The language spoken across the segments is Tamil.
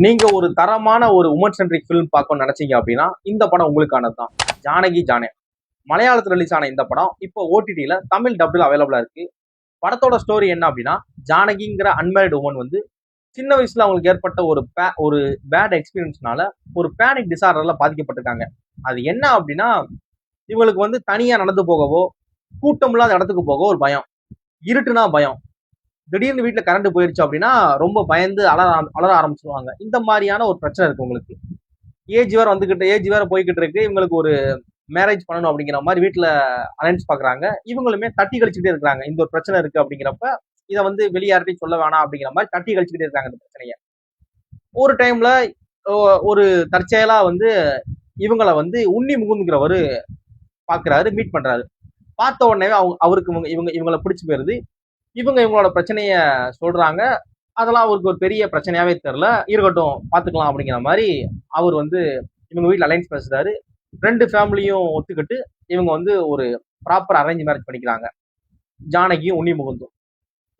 நீங்க ஒரு தரமான ஒரு உமன் சென்ட்ரிக் ஃபிலிம் பார்க்கணும்னு நினைச்சீங்க அப்படின்னா இந்த படம் உங்களுக்கானது தான். ஜானகி ஜானே மலையாளத்தில் ரிலீஸ் ஆன இந்த படம் இப்போ ஓடிடியில தமிழ் டப்ல அவைலபிளா இருக்கு. படத்தோட ஸ்டோரி என்ன அப்படின்னா, ஜானகிங்கிற அன்மேரிட் உமன் வந்து சின்ன வயசுல அவங்களுக்கு ஏற்பட்ட ஒரு பேட் எக்ஸ்பீரியன்ஸ்னால ஒரு பேனிக் டிசார்டர்ல பாதிக்கப்பட்டிருக்காங்க. அது என்ன அப்படின்னா, இவங்களுக்கு வந்து தனியா நடந்து போகவோ, கூட்டம் இல்லாத இடத்துக்கு போக ஒரு பயம், இருட்டுனா பயம், திடீர்னு வீட்டுல கரண்ட் போயிருச்சு அப்படின்னா ரொம்ப பயந்து அலற ஆரம்பிச்சிருவாங்க. இந்த மாதிரியான ஒரு பிரச்சனை இருக்கு உங்களுக்கு. ஏஜ் வேற போய்கிட்டு இருக்கு. இவங்களுக்கு ஒரு மேரேஜ் பண்ணணும் அப்படிங்கிற மாதிரி வீட்டுல அலைன்ஸ் பாக்குறாங்க. இவங்களுமே தட்டி கழிச்சுக்கிட்டே இருக்கிறாங்க. இந்த ஒரு பிரச்சனை இருக்கு அப்படிங்கிறப்ப இதை வந்து வெளியார்ட்டையும் சொல்ல வேணாம் அப்படிங்கிற மாதிரி தட்டி கழிச்சுக்கிட்டே இருக்காங்க இந்த பிரச்சனைய. ஒரு டைம்ல ஒரு தற்செயலா வந்து இவங்களை வந்து உன்னி முகுந்துங்கிறவரு பாக்குறாரு, மீட் பண்றாரு. பார்த்த உடனே அவருக்கு இவங்களை பிடிச்சு போயிருது. இவங்களோட பிரச்சனைய சொல்றாங்க. அதெல்லாம் அவருக்கு ஒரு பெரிய பிரச்சனையாவே தெரியல. இருக்கட்டும் பாத்துக்கலாம் அப்படிங்கிற மாதிரி அவர் வந்து இவங்க வீட்டுல அலைன்ஸ் பேசுறாரு. 2 ஃபேமிலியும் ஒத்துக்கிட்டு இவங்க வந்து ஒரு ப்ராப்பர் அரேஞ்ச் மேரேஜ் பண்ணிக்கிறாங்க. ஜானகியும் உன்னி முகுந்தும்.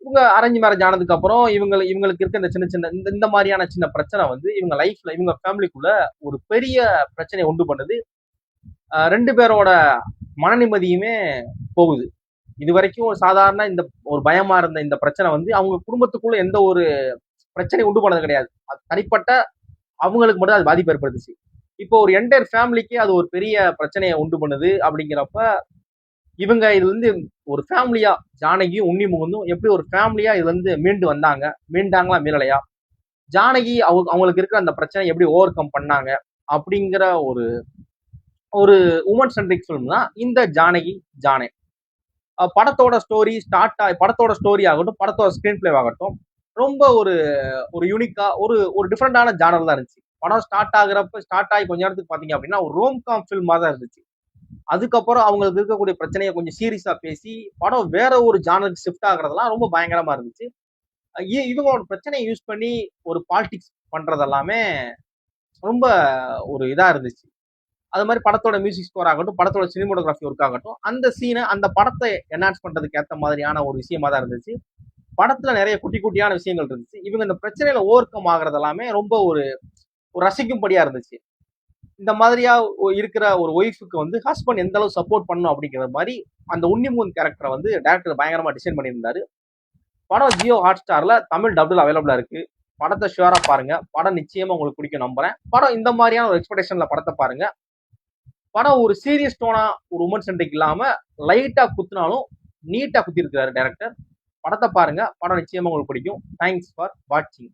இவங்க அரேஞ்ச் மேரேஜ் ஆனதுக்கு அப்புறம் இவங்களுக்கு இருக்க இந்த சின்ன சின்ன இந்த மாதிரியான சின்ன பிரச்சனை வந்து இவங்க லைஃப்ல இவங்க ஃபேமிலிக்குள்ள ஒரு பெரிய பிரச்சனையை உண்டு பண்ணுது. 2 பேரோட மன நிம்மதியுமே போகுது. இது வரைக்கும் ஒரு சாதாரண ஒரு பயமா இருந்த இந்த பிரச்சனை வந்து அவங்க குடும்பத்துக்குள்ள எந்த ஒரு பிரச்சனை உண்டு பண்ணது கிடையாது. அது தனிப்பட்ட அவங்களுக்கு மட்டும் அது பாதிப்பு ஏற்படுத்துச்சு. இப்போ ஒரு என்டையர் ஃபேமிலிக்கு அது ஒரு பெரிய பிரச்சனையை உண்டு பண்ணுது. அப்படிங்கிறப்ப இவங்க இது வந்து ஒரு ஃபேமிலியா, ஜானகியும் உன்னி முகுந்தும் எப்படி ஒரு ஃபேமிலியா இது வந்து மீண்டாங்களா மீறலையா, ஜானகி அவங்களுக்கு இருக்கிற அந்த பிரச்சனை எப்படி ஓவர் கம் பண்ணாங்க அப்படிங்கிற ஒரு ஒரு உமன் சென்ட்ரிக் ஃபிலிம் தான் இந்த ஜானகி ஜானே. படத்தோட ஸ்டோரி ஆகட்டும், படத்தோட ஸ்கிரீன் பிளே ஆகட்டும், ரொம்ப ஒரு யூனிக்கா ஒரு டிஃப்ரெண்டான ஜானர் தான் இருந்துச்சு. படம் ஸ்டார்ட் ஆகி கொஞ்ச நேரத்துக்கு பாத்தீங்க அப்படின்னா ஒரு ரோம்காம் ஃபில்மா தான் இருந்துச்சு. அதுக்கப்புறம் அவங்களுக்கு இருக்கக்கூடிய பிரச்சனையை கொஞ்சம் சீரியஸா பேசி படம் வேற ஒரு ஜானருக்கு ஷிஃப்ட் ஆகுறதெல்லாம் ரொம்ப பயங்கரமா இருந்துச்சு. இவங்களோட பிரச்சனையை யூஸ் பண்ணி ஒரு பாலிடிக்ஸ் பண்றதெல்லாமே ரொம்ப ஒரு இதா இருந்துச்சு. அது மாதிரி படத்தோட மியூசிக் ஸ்கோர் ஆகட்டும், படத்தோட சினிமோட்டோகிராஃபி ஒர்க் ஆகட்டும், அந்த சீனை அந்த படத்தை என்ஹான்ஸ் பண்றதுக்கு ஏற்ற மாதிரியான ஒரு விஷயமா தான் இருந்துச்சு. படத்துல நிறைய குட்டி குட்டியான விஷயங்கள் இருந்துச்சு. இவங்க இந்த பிரச்சனையில ஓவர் கம் ஆகுறது எல்லாமே ரொம்ப ஒரு ரசிக்கும்படியா இருந்துச்சு. இந்த மாதிரியா இருக்கிற ஒரு ஒய்ஃபுக்கு வந்து ஹஸ்பண்ட் எந்த அளவு சப்போர்ட் பண்ணணும் அப்படிங்கிற மாதிரி அந்த உன்னிமுகன் கேரக்டரை வந்து டைரக்டர் பயங்கரமா டிசைன் பண்ணியிருந்தாரு. படம் ஜியோ ஹாட்ஸ்டார்ல தமிழ் டப்ல அவைலபிளா இருக்கு. படத்தை ஷுவரா பாருங்க. படம் நிச்சயமா உங்களுக்கு பிடிக்கும் நம்புறேன். படம் இந்த மாதிரியான ஒரு எக்ஸ்பெக்டேஷன்ல படத்தை பாருங்க. படம் ஒரு சீரியஸ் டோனா ஒரு உமன் சென்ட்ரிக் இல்லாம லைட்டா குத்துனாலும் நீட்டா குத்தி இருக்காரு டைரக்டர். படத்தை பாருங்க. படம் நிச்சயமா உங்களுக்கு பிடிக்கும். தேங்க்ஸ் ஃபார் வாட்சிங்.